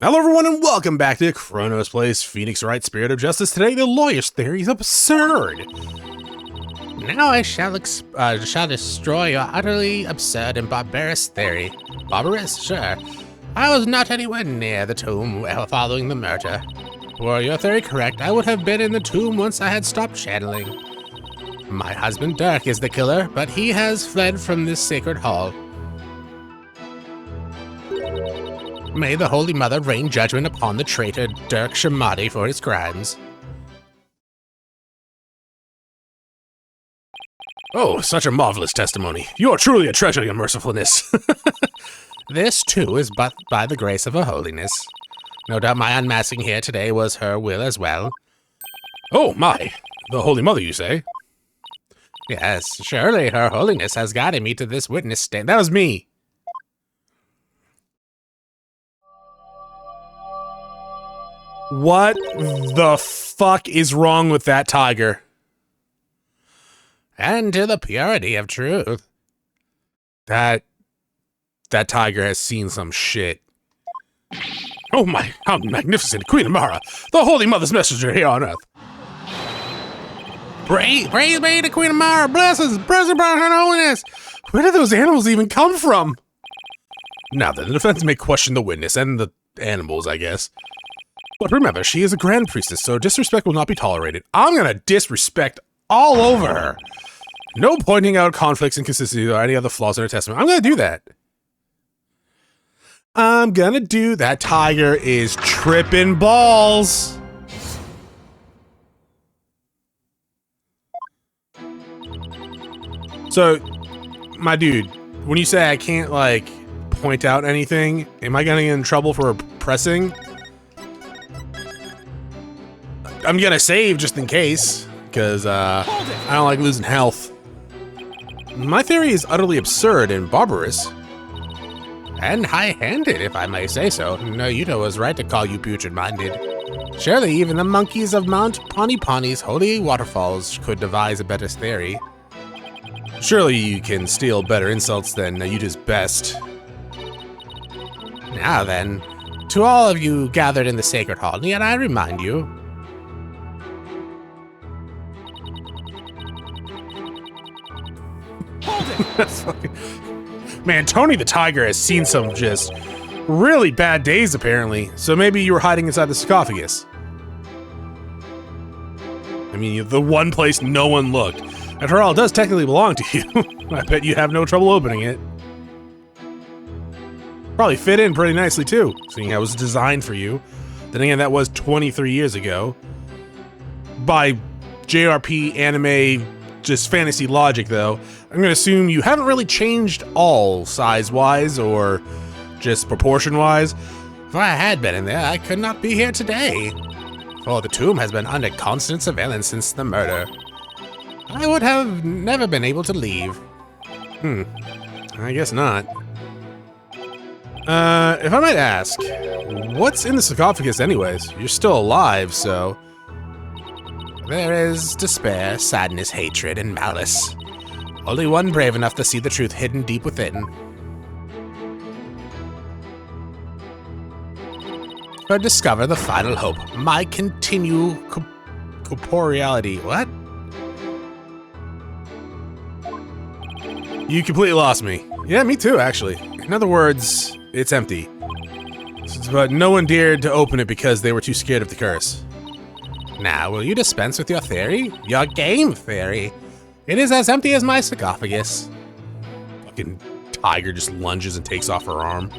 Hello everyone and welcome back to Chronos Plays Phoenix Wright Spirit of Justice. Today the lawyer's theory is absurd. Now I shall destroy your utterly absurd and barbarous theory. Barbarous? Sure. I was not anywhere near the tomb following the murder. Were your theory correct, I would have been in the tomb once I had stopped channeling. My husband Dhurke is the killer, but he has fled from this sacred hall. May the Holy Mother rain judgment upon the traitor Dhurke Shamadi for his crimes. Oh, such a marvelous testimony. You are truly a treasure, your mercifulness. This, too, is but by the grace of her holiness. No doubt my unmasking here today was her will as well. Oh, my. The Holy Mother, you say? Yes, surely her holiness has guided me to this witness stand. That was me. What the fuck is wrong with that tiger? And to the purity of truth. That tiger has seen some shit. Oh my, how magnificent, Queen Amara, the Holy Mother's messenger here on Earth. Praise be to Queen Amara, bless us, bless upon her holiness. Where did those animals even come from? Now then, the defense may question the witness and the animals, I guess. But remember, she is a grand priestess, so disrespect will not be tolerated. I'm gonna disrespect all over her. No pointing out conflicts, inconsistencies, or any other flaws in her testimony. I'm gonna do that. That tiger is tripping balls. So, my dude, when you say I can't, like, point out anything, am I gonna get in trouble for pressing? I'm gonna save just in case, because I don't like losing health. My theory is utterly absurd and barbarous. And high-handed, if I may say so. No, Yuta was right to call you putrid-minded. Surely even the monkeys of Mount Pani's holy waterfalls could devise a better theory. Surely you can steal better insults than Yuta's best. Now then, to all of you gathered in the sacred hall, yet I remind you, That's fucking... Man, Tony the Tiger has seen some just really bad days, apparently. So maybe you were hiding inside the sarcophagus. I mean, the one place no one looked. After all, it does technically belong to you. I bet you have no trouble opening it. Probably fit in pretty nicely, too, seeing how it was designed for you. Then again, that was 23 years ago. By JRP anime, just fantasy logic, though, I'm gonna assume you haven't really changed all size-wise or just proportion-wise. If I had been in there, I could not be here today. For the tomb has been under constant surveillance since the murder. I would have never been able to leave. I guess not. If I might ask, what's in the sarcophagus anyways? You're still alive, so... There is despair, sadness, hatred, and malice. Only one brave enough to see the truth hidden deep within. But discover the final hope. My continued corporeality. What? You completely lost me. Yeah, me too, actually. In other words, it's empty. But no one dared to open it because they were too scared of the curse. Now, will you dispense with your theory? Your game theory? It is as empty as my sarcophagus. Fucking tiger just lunges and takes off her arm.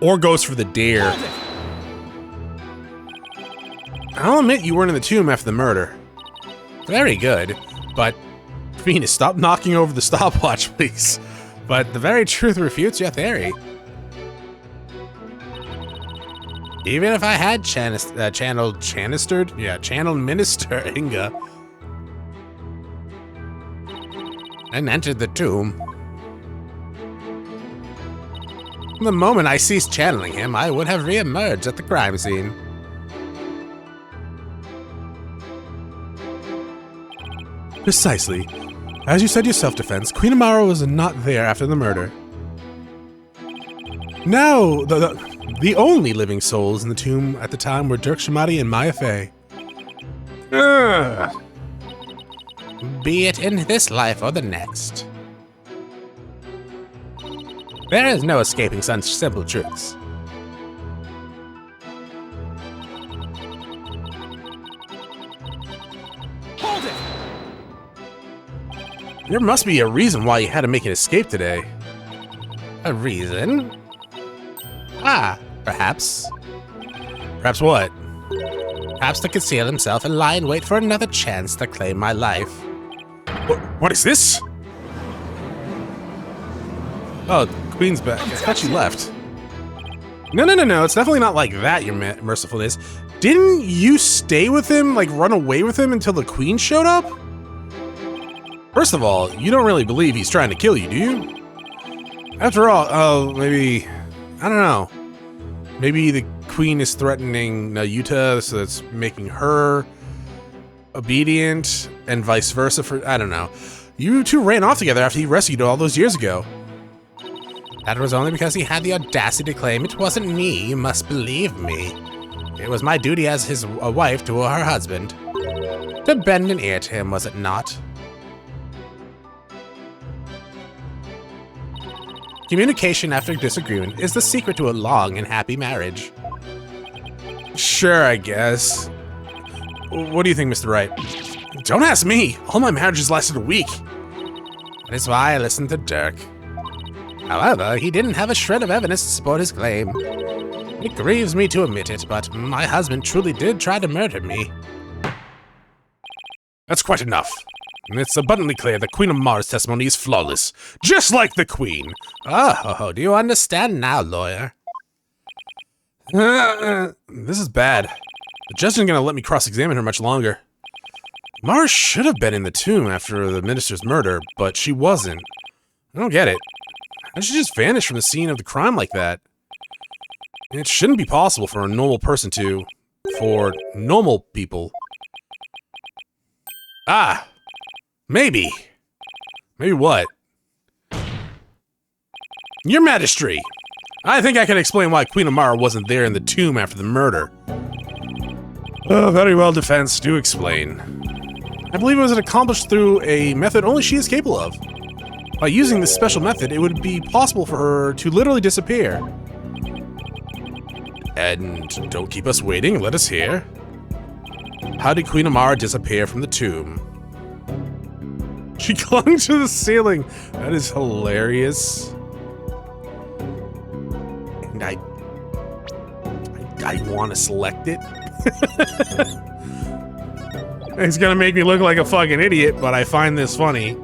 Or goes for the dare. I'll admit you weren't in the tomb after the murder. Very good, but... Venus, stop knocking over the stopwatch, please. But the very truth refutes your theory. Even if I had channeled Minister Inga and entered the tomb, the moment I ceased channeling him, I would have re-emerged at the crime scene. Precisely. As you said yourself, Defense, Queen Amara was not there after the murder. No, the only living souls in the tomb at the time were Dhurke Shamati and Maya Fey. Ugh. Be it in this life or the next. There is no escaping such simple truths. Hold it! There must be a reason why you had to make an escape today. A reason? Ah, perhaps. Perhaps what? Perhaps to conceal himself and lie in wait for another chance to claim my life. What is this? Oh, Queen's back. I thought she left. No. It's definitely not like that, your mercifulness. Didn't you stay with him, like run away with him until the Queen showed up? First of all, you don't really believe he's trying to kill you, do you? After all, maybe... I don't know. Maybe the Queen is threatening Nayuta, so that's making her obedient, and vice versa for... I don't know. You two ran off together after he rescued you all those years ago. That was only because he had the audacity to claim it wasn't me, you must believe me. It was my duty as his wife to her husband. To bend an ear to him, was it not? Communication after disagreement is the secret to a long and happy marriage. Sure, I guess. What do you think, Mr. Wright? Don't ask me! All my marriages lasted a week. That is why I listened to Dhurke. However, he didn't have a shred of evidence to support his claim. It grieves me to admit it, but my husband truly did try to murder me. That's quite enough. It's abundantly clear that Queen Amara's testimony is flawless, just like the Queen. Oh, do you understand now, lawyer? This is bad. The judge isn't going to let me cross-examine her much longer. Amara should have been in the tomb after the minister's murder, but she wasn't. I don't get it. How did she just vanish from the scene of the crime like that? It shouldn't be possible for a normal person to... for normal people. Ah! Maybe. Maybe what? Your Majesty! I think I can explain why Queen Amara wasn't there in the tomb after the murder. Oh, very well, defense. Do explain. I believe it was accomplished through a method only she is capable of. By using this special method, it would be possible for her to literally disappear. And don't keep us waiting, let us hear. How did Queen Amara disappear from the tomb? She clung to the ceiling. That is hilarious. And I want to select it. It's gonna make me look like a fucking idiot, but I find this funny.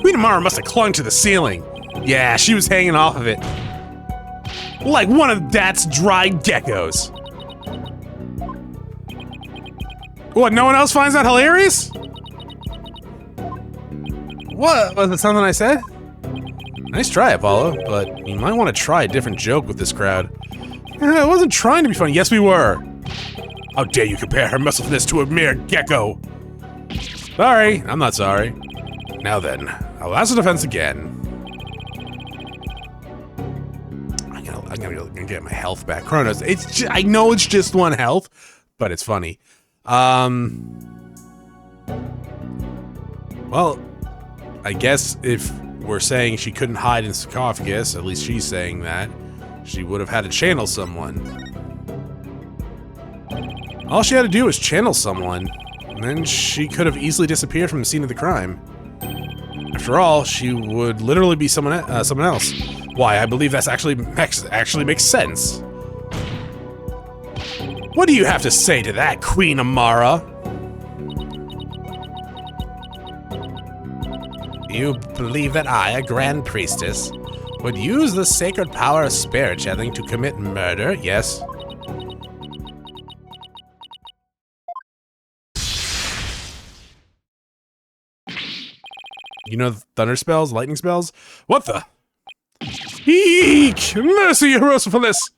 Queen Amara must have clung to the ceiling. Yeah, she was hanging off of it. Like one of that's dried geckos. What, no one else finds that hilarious? What? Was it something I said? Nice try, Apollo, but you might want to try a different joke with this crowd. I wasn't trying to be funny. Yes, we were. How dare you compare her mercifulness to a mere gecko? Sorry, I'm not sorry. Now then, I'll ask the defense again. I'm gonna get my health back. Chronos, I know it's just one health, but it's funny. Well, I guess if we're saying she couldn't hide in sarcophagus, at least she's saying that, she would have had to channel someone. All she had to do was channel someone, and then she could have easily disappeared from the scene of the crime. After all, she would literally be someone else. Why, I believe that's actually makes sense. What do you have to say to that, Queen Amara? You believe that I, a Grand Priestess, would use the sacred power of spirit channeling to commit murder, yes? You know thunder spells, lightning spells? What the? Eek! Mercy, your mercifulness!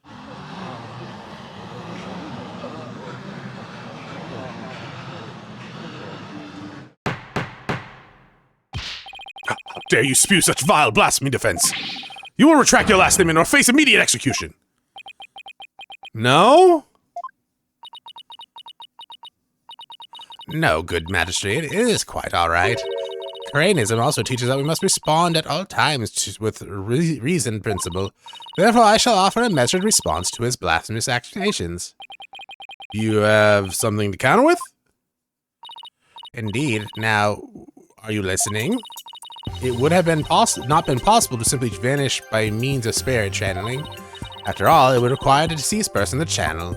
How dare you spew such vile blasphemy, defense? You will retract your last statement or face immediate execution. No? No, good magistrate, it is quite all right. Chronism also teaches that we must respond at all times with reason principle. Therefore, I shall offer a measured response to his blasphemous accusations. You have something to counter with? Indeed. Now, are you listening? It would have been not been possible to simply vanish by means of spirit channeling. After all, it would require the deceased person to channel.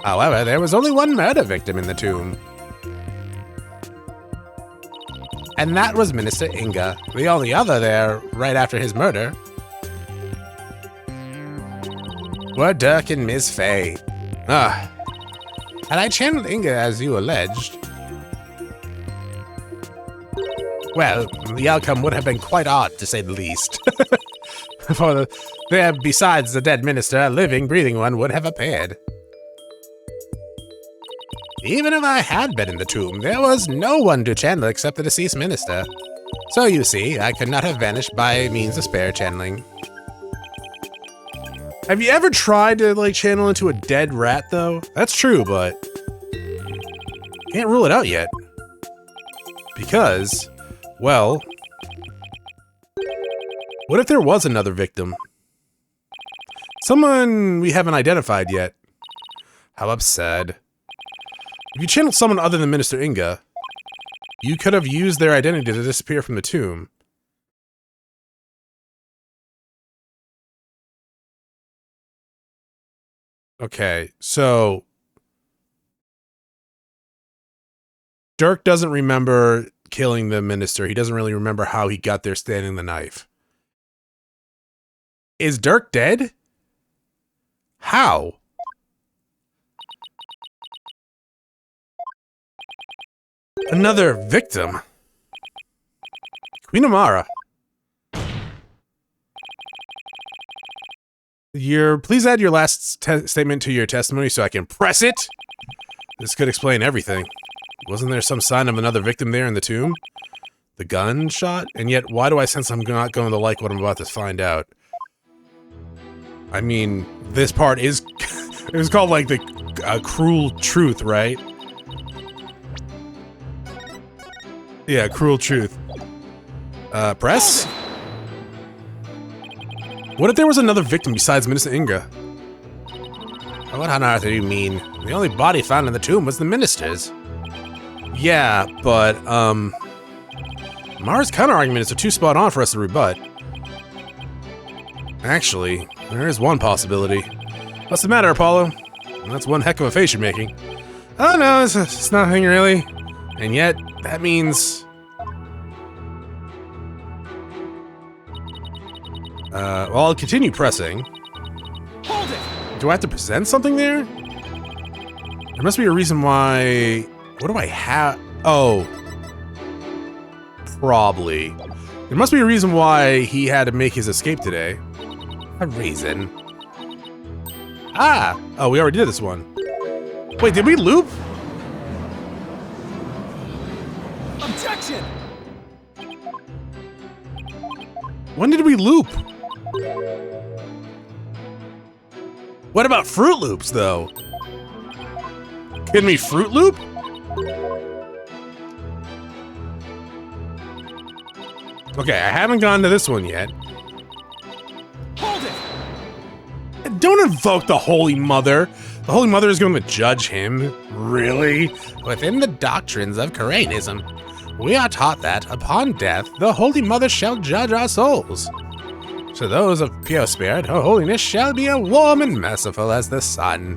However, there was only one murder victim in the tomb. And that was Minister Inga, the only other there right after his murder. Were Dhurke and Ms. Faye. Had I channeled Inga as you alleged, well, the outcome would have been quite odd, to say the least. For there, besides the dead minister, a living, breathing one would have appeared. Even if I had been in the tomb, there was no one to channel except the deceased minister. So you see, I could not have vanished by means of spirit channeling. Have you ever tried to, like, channel into a dead rat, though? That's true, but can't rule it out yet. Because, well, what if there was another victim? Someone we haven't identified yet. How absurd. If you channeled someone other than Minister Inga, you could have used their identity to disappear from the tomb. Okay, so Dhurke doesn't remember killing the minister. He doesn't really remember how he got there standing the knife. Is Dhurke dead? How? Another victim. Queen Amara. Please add your last statement to your testimony so I can press it. This could explain everything. Wasn't there some sign of another victim there in the tomb? The gunshot? And yet, why do I sense I'm not going to like what I'm about to find out? I mean, this part is... it was called, like, the cruel truth, right? Yeah, cruel truth. Press? What if there was another victim besides Minister Inga? What on earth do you mean? The only body found in the tomb was the minister's. Yeah, but, Mara's counter-arguments are too spot on for us to rebut. Actually, there is one possibility. What's the matter, Apollo? That's one heck of a face you're making. Oh no, it's nothing really. And yet, that means... well, I'll continue pressing. Hold it! Do I have to present something there? There must be a reason why... What do I have? Oh. Probably. There must be a reason why he had to make his escape today. A reason? Ah! Oh, we already did this one. Wait, did we loop? Objection! When did we loop? What about Fruit Loops, though? Can we Fruit Loop? Okay, I haven't gone to this one yet. Hold it! Don't invoke the Holy Mother. The Holy Mother is going to judge him. Really? Within the doctrines of Chronism, we are taught that, upon death, the Holy Mother shall judge our souls. To those of pure spirit, her holiness shall be as warm and merciful as the sun,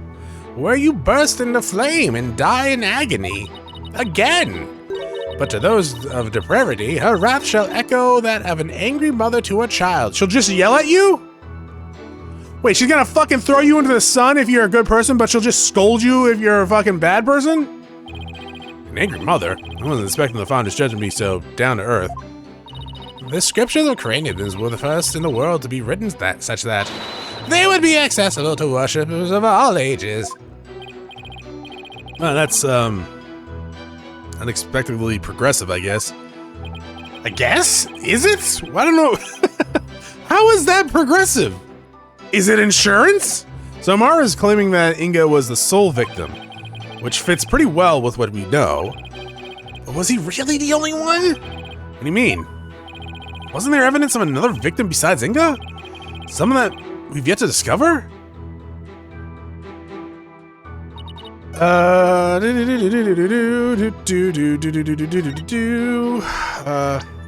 where you burst into flame and die in agony. Again! But to those of depravity, her wrath shall echo that of an angry mother to a child. She'll just yell at you? Wait, she's gonna fucking throw you into the sun if you're a good person, but she'll just scold you if you're a fucking bad person? An angry mother? I wasn't expecting the Founder's judgment to be so down to earth. The scriptures of Chronism were the first in the world to be written such that they would be accessible to worshippers of all ages. Well, that's, unexpectedly progressive, I guess. I guess? Is it? I don't know. How is that progressive? Is it insurance? So Amara is claiming that Inga was the sole victim, which fits pretty well with what we know. But was he really the only one? What do you mean? Wasn't there evidence of another victim besides Inga? Someone that we've yet to discover?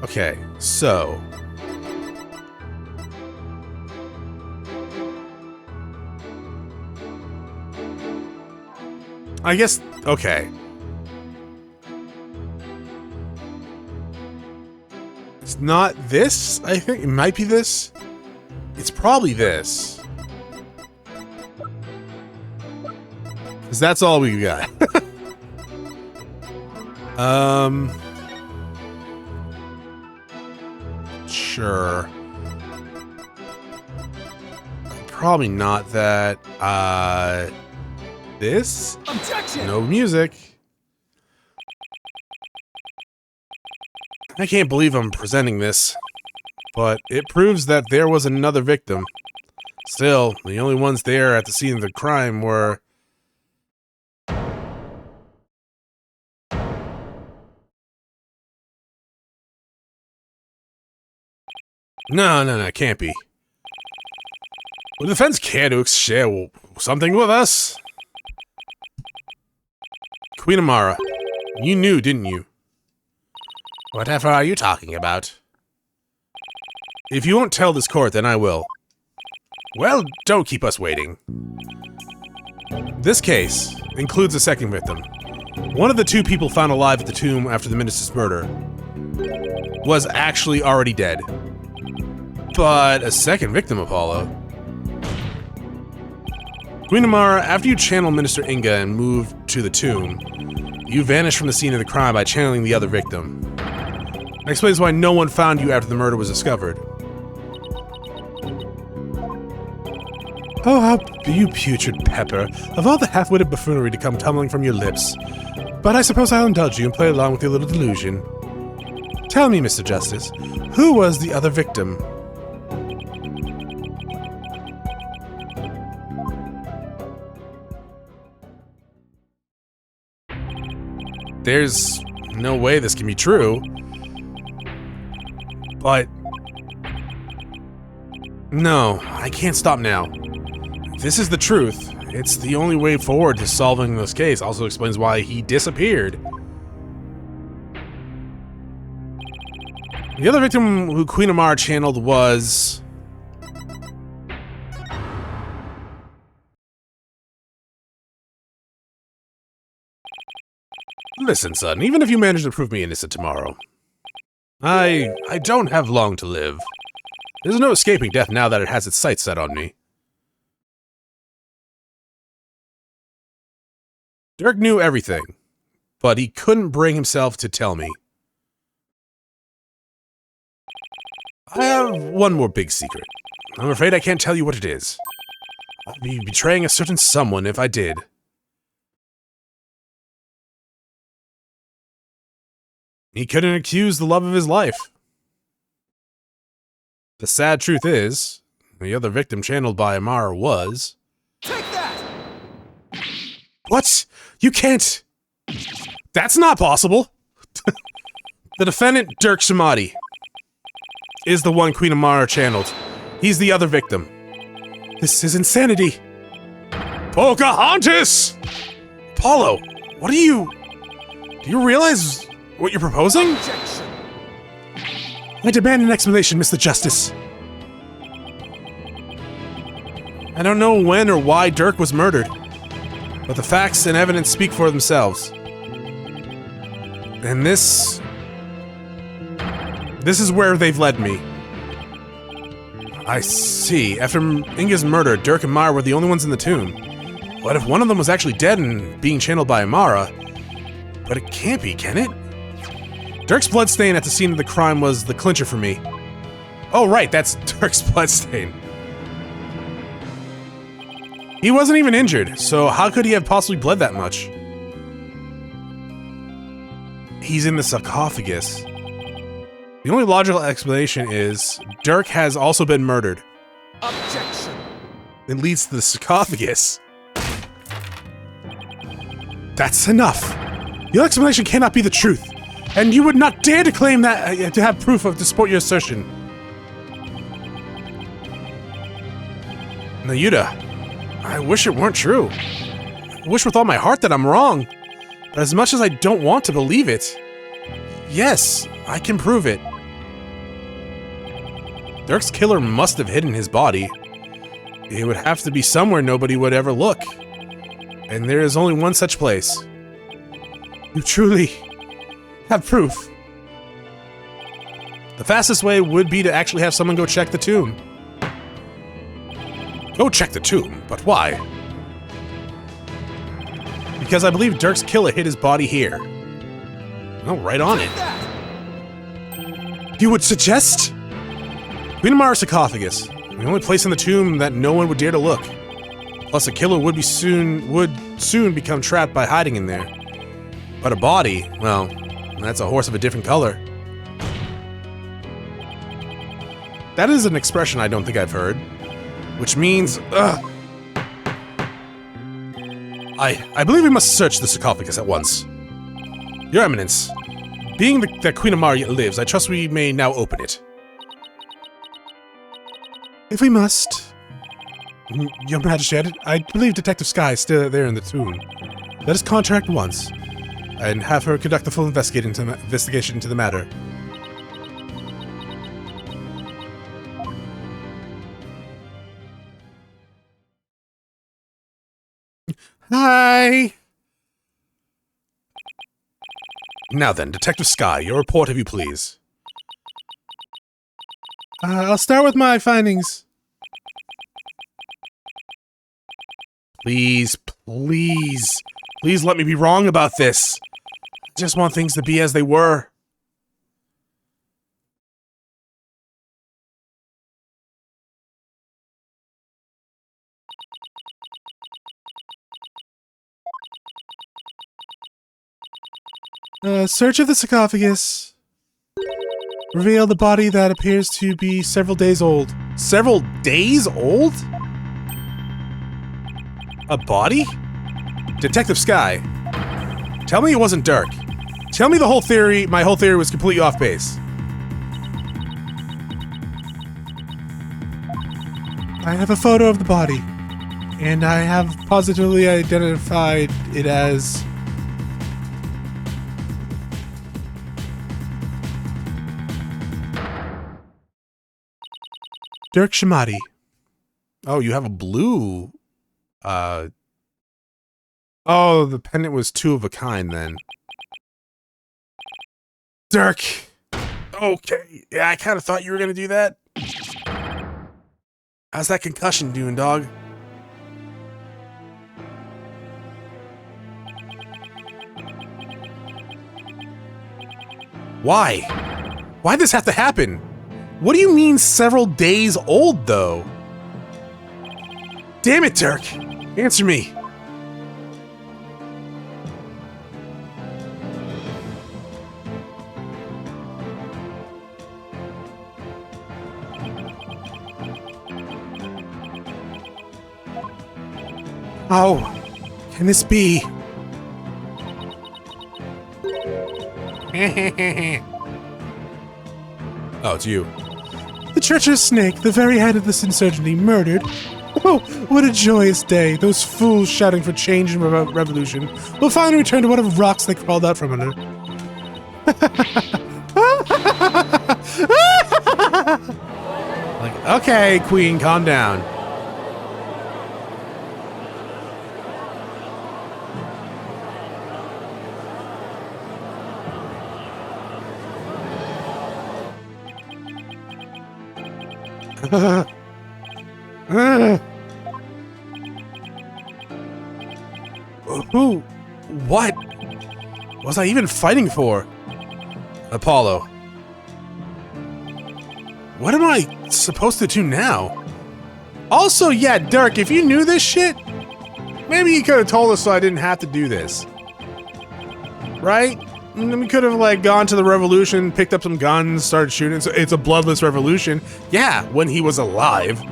Okay, so. I guess, okay. It's not this, I think. It might be this. It's probably this. Because that's all we got. Sure. Probably not that. This? Objection! No music. I can't believe I'm presenting this, but it proves that there was another victim. Still, the only ones there at the scene of the crime were... No, it can't be. Would the defense care to share something with us? Queen Amara, you knew, didn't you? Whatever are you talking about? If you won't tell this court, then I will. Well, don't keep us waiting. This case includes a second victim. One of the two people found alive at the tomb after the minister's murder was actually already dead. But a second victim, Apollo. Queen Amara, after you channel Minister Inga and move to the tomb, you vanish from the scene of the crime by channeling the other victim. That explains why no one found you after the murder was discovered. Oh, how you putrid pepper. Of all the half-witted buffoonery to come tumbling from your lips. But I suppose I'll indulge you and play along with your little delusion. Tell me, Mr. Justice, who was the other victim? There's no way this can be true. But... no, I can't stop now. If this is the truth, it's the only way forward to solving this case. Also explains why he disappeared. The other victim who Queen Amara channeled was... Listen, son, even if you manage to prove me innocent tomorrow, I don't have long to live. There's no escaping death now that it has its sights set on me. Dhurke knew everything, but he couldn't bring himself to tell me. I have one more big secret. I'm afraid I can't tell you what it is. I'd be betraying a certain someone if I did. He couldn't accuse the love of his life. The sad truth is, the other victim channeled by Amara was... Take that! What? You can't... That's not possible! The defendant, Dhurke Shamati, is the one Queen Amara channeled. He's the other victim. This is insanity. Pocahontas! Apollo, what are you... Do you realize what you're proposing? Objection! I demand an explanation, Mr. Justice. I don't know when or why Dhurke was murdered, but the facts and evidence speak for themselves. And this is where they've led me. I see. After Inga's murder, Dhurke and Amara were the only ones in the tomb. What if one of them was actually dead and being channeled by Amara? But it can't be, can it? Dhurke's bloodstain at the scene of the crime was the clincher for me. Oh right, that's Dhurke's bloodstain. He wasn't even injured, so how could he have possibly bled that much? He's in the sarcophagus. The only logical explanation is Dhurke has also been murdered. Objection. It leads to the sarcophagus. That's enough. Your explanation cannot be the truth, and you would not dare to claim that to have proof to support your assertion. Nayuda, I wish it weren't true. I wish with all my heart that I'm wrong. But as much as I don't want to believe it, yes, I can prove it. Dhurke's killer must have hidden his body. It would have to be somewhere nobody would ever look. And there is only one such place. You truly have proof. The fastest way would be to actually have someone go check the tomb. Go check the tomb? But why? Because I believe Dhurke's killer hid his body here. Oh, right on it. You would suggest? Queen Amara's sarcophagus. The only place in the tomb that no one would dare to look. Plus, the killer would soon become trapped by hiding in there. But a body, well, that's a horse of a different color. That is an expression I don't think I've heard. Which means, I believe we must search the sarcophagus at once. Your Eminence, being that Queen Amara yet lives, I trust we may now open it. If we must. Your Majesty, I believe Detective Sky is still there in the tomb. Let us contract once, and have her conduct the full investigation into the matter. Hi! Now then, Detective Sky, your report, if you please. I'll start with my findings. Please, please, please let me be wrong about this. I just want things to be as they were. Search of the sarcophagus. Reveal the body that appears to be several days old. Several days old? A body? Detective Sky, tell me it wasn't Dhurke. Tell me my whole theory was completely off base. I have a photo of the body, and I have positively identified it as... Dhurke Shamati. Oh, you have a blue... Oh, the pendant was two of a kind then. Dhurke! Okay, yeah, I kind of thought you were gonna do that. How's that concussion doing, dog? Why? Why'd this have to happen? What do you mean several days old, though? Damn it, Dhurke! Answer me! How can this be? Oh, it's you. The treacherous snake, the very head of this insurgency, murdered. Oh, what a joyous day. Those fools shouting for change and revolution will finally return to whatever rocks they crawled out from under. Like, okay, Queen, calm down. Who? What? Was I even fighting for? Apollo. What am I supposed to do now? Also, yeah, Dhurke, if you knew this shit, maybe you could have told us so I didn't have to do this. Right? And then we could have, like, gone to the revolution, picked up some guns, started shooting. So it's a bloodless revolution. Yeah, when he was alive.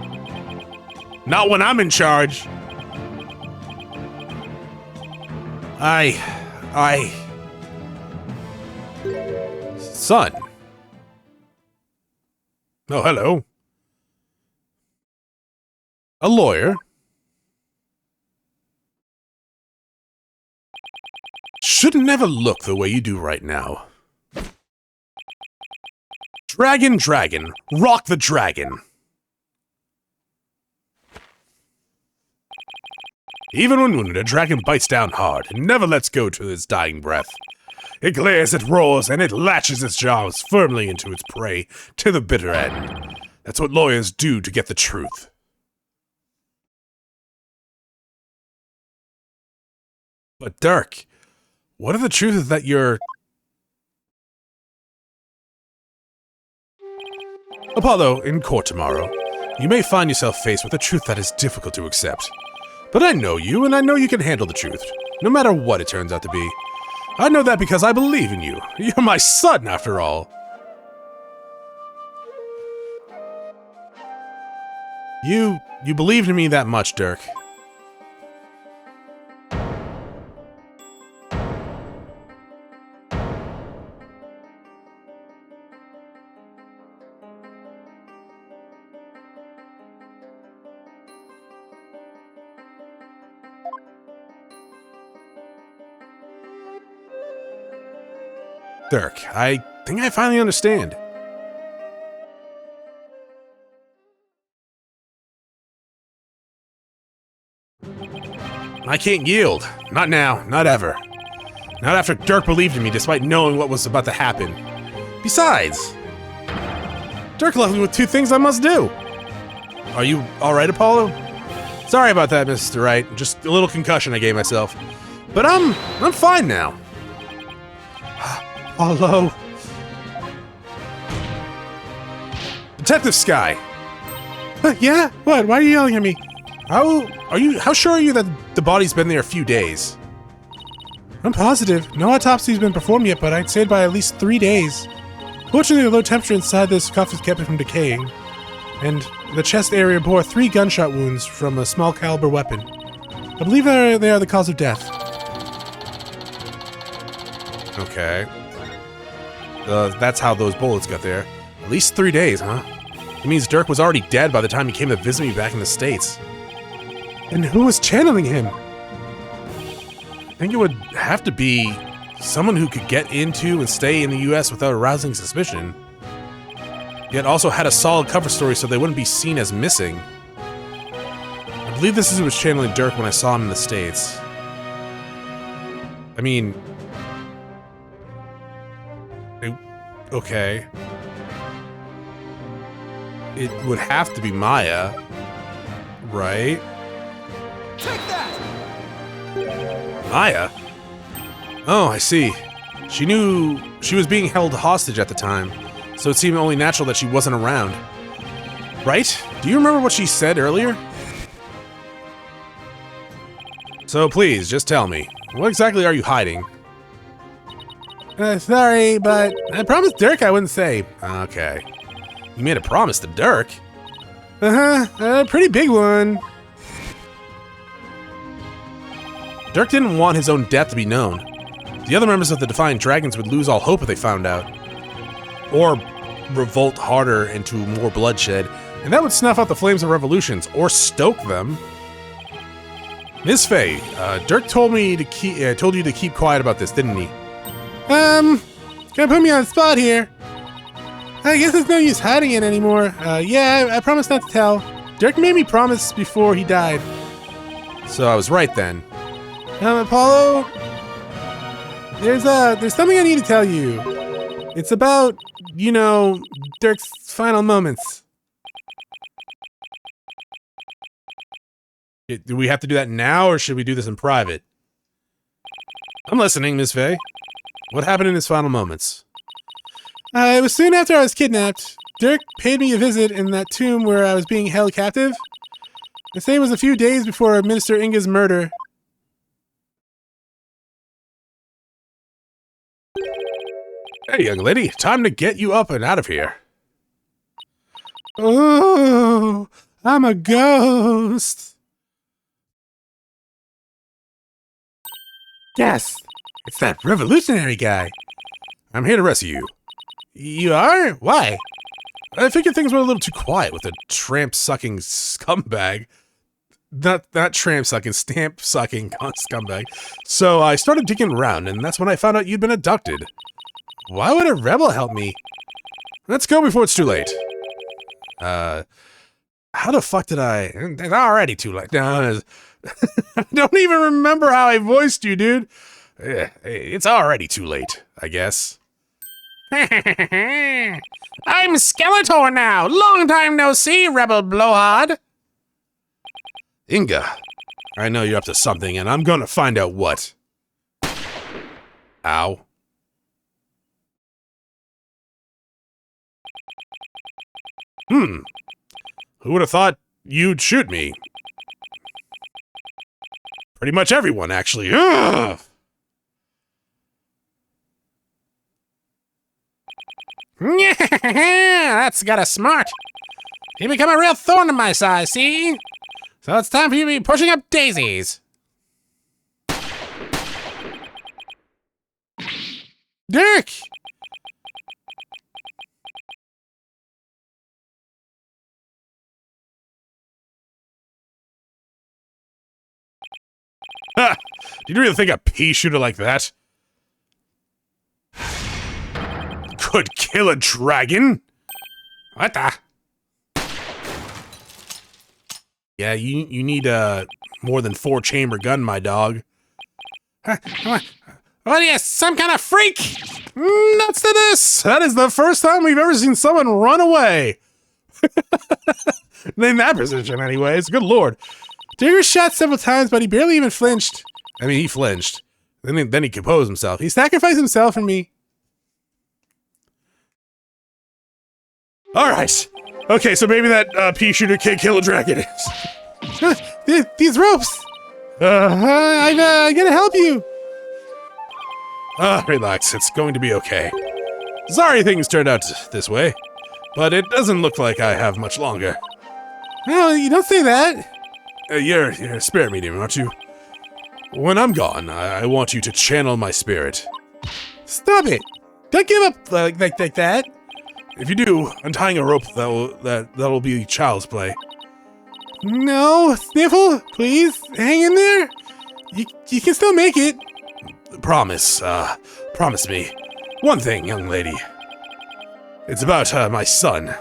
Not when I'm in charge. Son. Oh, hello. A lawyer. Should never look the way you do right now. Dragon, dragon, rock the dragon. Even when wounded, a dragon bites down hard and never lets go to its dying breath. It glares, it roars, and it latches its jaws firmly into its prey to the bitter end. That's what lawyers do to get the truth. But Dhurke, what if the truth is that you're... Apollo, in court tomorrow, you may find yourself faced with a truth that is difficult to accept. But I know you, and I know you can handle the truth, no matter what it turns out to be. I know that because I believe in you. You're my son, after all. You believed in me that much, Dhurke. Dhurke, I think I finally understand. I can't yield. Not now, not ever. Not after Dhurke believed in me despite knowing what was about to happen. Besides, Dhurke left me with two things I must do. Are you alright, Apollo? Sorry about that, Mr. Wright. Just a little concussion I gave myself. But I'm fine now. Apollo. Detective Sky. Yeah? What? Why are you yelling at me? How sure are you that the body's been there a few days? I'm positive. No autopsy's been performed yet, but I'd say by at least 3 days. Fortunately, the low temperature inside this sarcophagus kept it from decaying. And the chest area bore 3 gunshot wounds from a small caliber weapon. I believe they are the cause of death. Okay. That's how those bullets got there. At least 3 days, huh? It means Dhurke was already dead by the time he came to visit me back in the States. And who was channeling him? I think it would have to be someone who could get into and stay in the US without arousing suspicion. Yet also had a solid cover story so they wouldn't be seen as missing. I believe this is who was channeling Dhurke when I saw him in the States. I mean... okay. It would have to be Maya, right? Take that! Maya? Oh, I see. She knew she was being held hostage at the time, so it seemed only natural that she wasn't around. Right? Do you remember what she said earlier? So please, just tell me, what exactly are you hiding? Sorry, but I promised Dhurke I wouldn't say. Okay. You made a promise to Dhurke? A pretty big one. Dhurke didn't want his own death to be known. The other members of the Defiant Dragons would lose all hope if they found out. Or revolt harder into more bloodshed, and that would snuff out the flames of revolutions, or stoke them. Ms. Faye, Dhurke told you to keep quiet about this, didn't he? Gonna put me on the spot here. I guess there's no use hiding it anymore. Yeah, I promised not to tell. Dhurke made me promise before he died. So I was right then. Apollo, there's something I need to tell you. It's about, you know, Dhurke's final moments. Do we have to do that now, or should we do this in private? I'm listening, Ms. Faye. What happened in his final moments? It was soon after I was kidnapped. Dhurke paid me a visit in that tomb where I was being held captive. They say it was a few days before Minister Inga's murder. Hey, young lady, time to get you up and out of here. Oh, I'm a ghost. Yes, it's that revolutionary guy. I'm here to rescue you. You are? Why? I figured things were a little too quiet with a tramp-sucking scumbag. Not tramp-sucking, stamp-sucking scumbag. So I started digging around, and that's when I found out you'd been abducted. Why would a rebel help me? Let's go before it's too late. How the fuck did I... It's already too late. No, I don't even remember how I voiced you, dude. It's already too late, I guess. I'm Skeletor now. Long time no see, rebel blowhard. Inga, I know you're up to something, and I'm gonna find out what. Ow. Who would have thought you'd shoot me? Pretty much everyone, actually. Ugh! That's got us smart. You become a real thorn in my side, see? So it's time for you to be pushing up daisies. Dhurke! Ha! Did you really think a pea shooter like that could kill a dragon? What the? Yeah, you need a more than 4-chamber gun, my dog. What are you, some kind of freak? Nuts to this! That is the first time we've ever seen someone run away. In that position, anyways. Good lord. Digger shot several times, but he barely even flinched. I mean, he flinched. Then he composed himself. He sacrificed himself for me. Alright. Okay, so maybe that pea shooter can't kill a dragon. These ropes. I'm gonna help you. Relax. It's going to be okay. Sorry things turned out this way, but it doesn't look like I have much longer. No, you don't say that. You're a spirit medium, aren't you? When I'm gone, I want you to channel my spirit. Stop it. Don't give up like that. If you do, untying a rope that'll be child's play. No, Sniffle, please, hang in there. You can still make it. Promise me. One thing, young lady. It's about my son.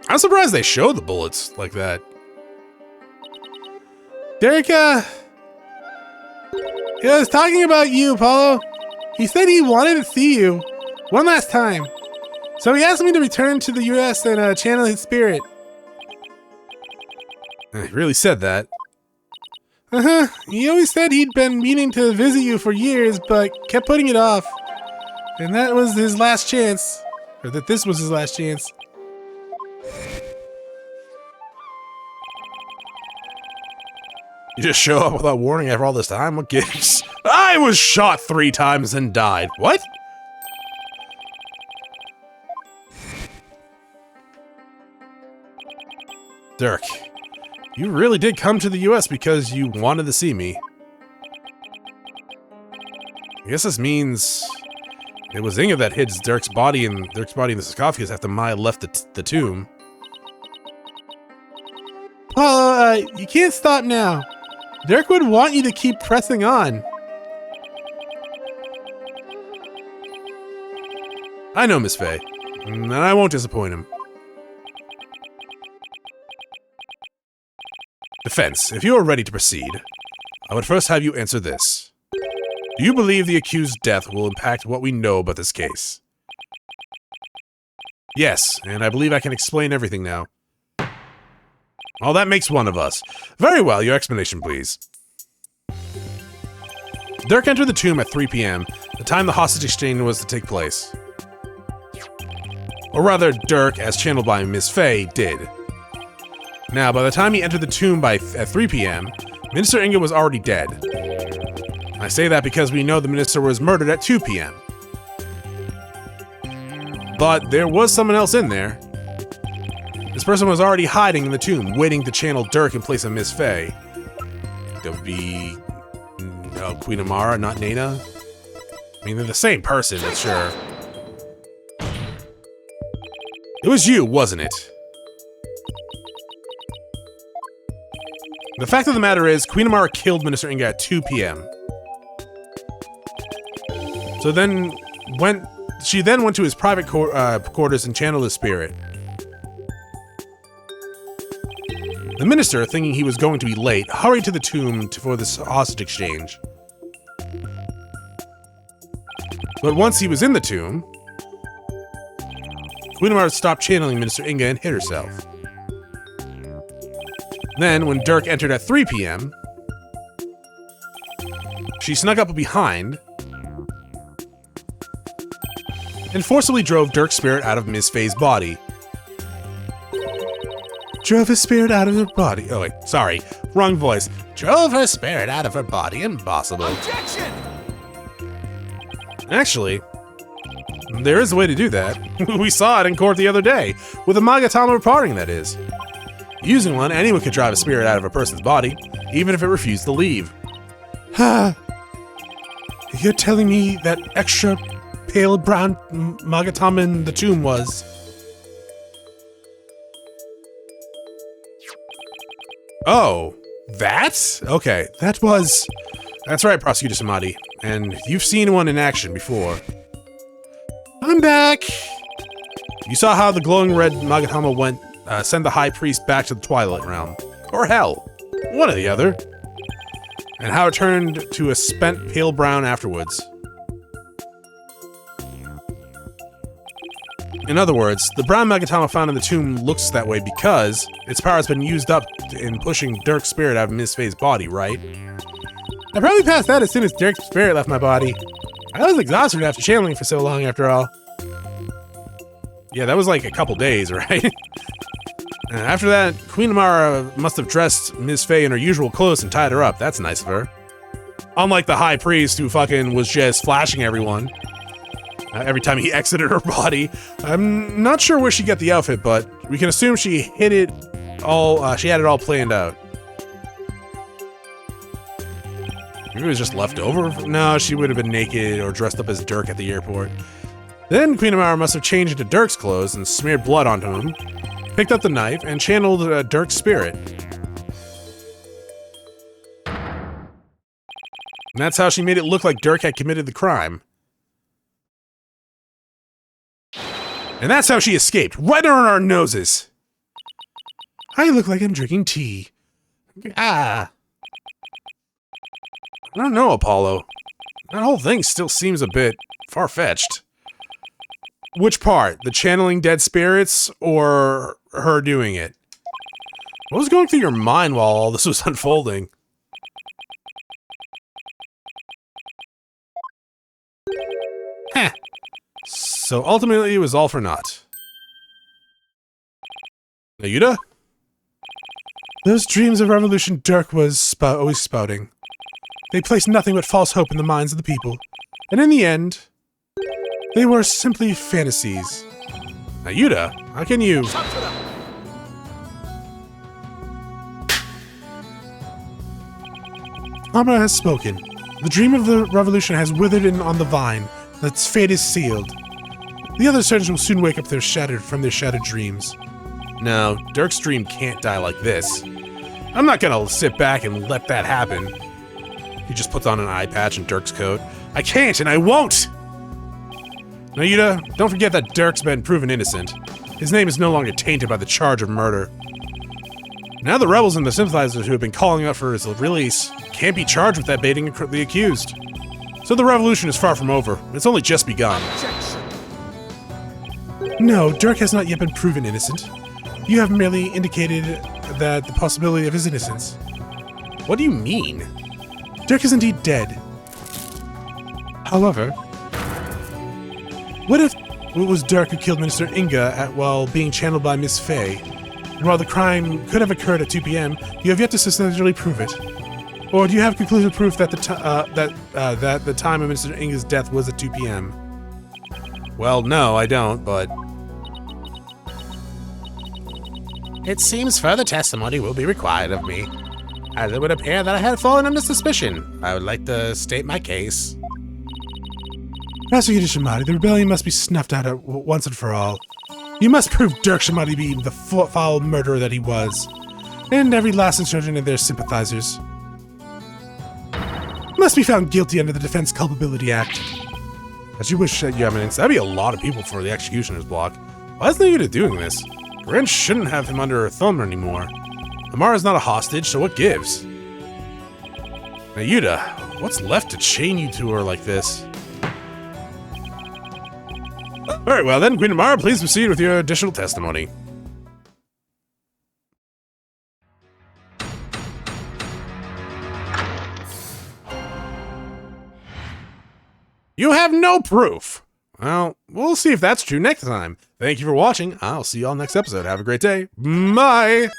I'm surprised they show the bullets like that. Dhurke, he was talking about you, Apollo. He said he wanted to see you one last time. So he asked me to return to the US and channel his spirit. He really said that. Uh-huh. He always said he'd been meaning to visit you for years, but kept putting it off. And that was his last chance. Or that this was his last chance. You just show up without warning after all this time? What gives? I was shot 3 times and died. What? Dhurke, you really did come to the US because you wanted to see me. I guess this means it was Inga that hid Dhurke's body in the sarcophagus after Maya left the tomb. Paul, you can't stop now. Dhurke would want you to keep pressing on. I know, Miss Faye, and I won't disappoint him. Defense, if you are ready to proceed, I would first have you answer this. Do you believe the accused's death will impact what we know about this case? Yes, and I believe I can explain everything now. Well, that makes one of us. Very well, your explanation, please. Dhurke entered the tomb at 3 p.m., the time the hostage exchange was to take place. Or rather, Dhurke, as channeled by Miss Faye, did. Now, by the time he entered the tomb at 3 p.m., Minister Inga was already dead. I say that because we know the minister was murdered at 2 p.m. But there was someone else in there. This person was already hiding in the tomb, waiting to channel Dhurke in place of Miss Faye. That would be Queen Amara, not Nana. I mean, they're the same person, but sure. It was you, wasn't it? The fact of the matter is, Queen Amara killed Minister Inga at 2 p.m. So then she went to his private quarters and channeled his spirit. The minister, thinking he was going to be late, hurried to the tomb for this hostage exchange. But once he was in the tomb, Queen Amara stopped channeling Minister Inga and hid herself. Then, when Dhurke entered at 3 p.m., she snuck up behind and forcibly drove Dhurke's spirit out of Ms. Faye's body. Drove his spirit out of her body. Oh, wait, sorry. Wrong voice. Drove her spirit out of her body. Impossible. Objection! Actually, there is a way to do that. We saw it in court the other day, with a Magatama reporting, that is. Using one, anyone could drive a spirit out of a person's body, even if it refused to leave. You're telling me that extra pale brown Magatama in the tomb was... Oh, that? Okay, that was... That's right, Prosecutor Samadhi. And you've seen one in action before. I'm back! You saw how the glowing red Magatama went, send the High Priest back to the Twilight Realm. Or Hell. One or the other. And how it turned to a spent pale brown afterwards. In other words, the brown Magatama found in the tomb looks that way because its power has been used up in pushing Dhurke's spirit out of Miss Faye's body, right? I probably passed out as soon as Dhurke's spirit left my body. I was exhausted after channeling for so long, after all. Yeah, that was like a couple days, right? And after that, Queen Amara must have dressed Miss Faye in her usual clothes and tied her up. That's nice of her. Unlike the High Priest, who fucking was just flashing everyone every time he exited her body. I'm not sure where she got the outfit, but we can assume she hid it all. She had it all planned out. Maybe it was just left over? No, she would have been naked or dressed up as Dhurke at the airport. Then Queen Amara must have changed into Dhurke's clothes and smeared blood onto him, picked up the knife, and channeled Dhurke's spirit. And that's how she made it look like Dhurke had committed the crime. And that's how she escaped, right on our noses. I look like I'm drinking tea. I don't know, Apollo. That whole thing still seems a bit far-fetched. Which part? The channeling dead spirits, or her doing it? What was going through your mind while all this was unfolding? Heh. So ultimately, it was all for naught. Nayuta? Those dreams of revolution Dhurke was always spouting. They placed nothing but false hope in the minds of the people. And in the end, they were simply fantasies. Nayuta, how can you... Amara has spoken. The dream of the revolution has withered on the vine. Its fate is sealed. The other surgeons will soon wake up from their shattered dreams. No, Dhurke's dream can't die like this. I'm not gonna sit back and let that happen. He just puts on an eye patch and Dhurke's coat. I can't, and I won't! Nayuta, don't forget that Dhurke's been proven innocent. His name is no longer tainted by the charge of murder. Now the rebels and the sympathizers who have been calling out for his release can't be charged with that baiting the accused. So the revolution is far from over. It's only just begun. No, Dhurke has not yet been proven innocent. You have merely indicated that the possibility of his innocence. What do you mean? Dhurke is indeed dead. However, what if it was Dhurke who killed Minister Inga while being channeled by Miss Faye? And while the crime could have occurred at 2 p.m., you have yet to substantially prove it. Or do you have conclusive proof that that the time of Mr. Inga's death was at 2 p.m.? Well, no, I don't, but... It seems further testimony will be required of me, as it would appear that I had fallen under suspicion. I would like to state my case. Master Yuta Shamati, the rebellion must be snuffed out once and for all. You must prove Dhurke Shamati be the foul murderer that he was, and every last insurgent and their sympathizers must be found guilty under the Defense Culpability Act. As you wish, Your Eminence. That'd be a lot of people for the executioner's block. Why isn't Yuta doing this? Ren shouldn't have him under her thumb anymore. Amara's not a hostage, so what gives? Now, Yuta, what's left to chain you to her like this? Very well then, Queen Amara, please proceed with your additional testimony. You have no proof! Well, we'll see if that's true next time. Thank you for watching. I'll see you all next episode. Have a great day. Bye!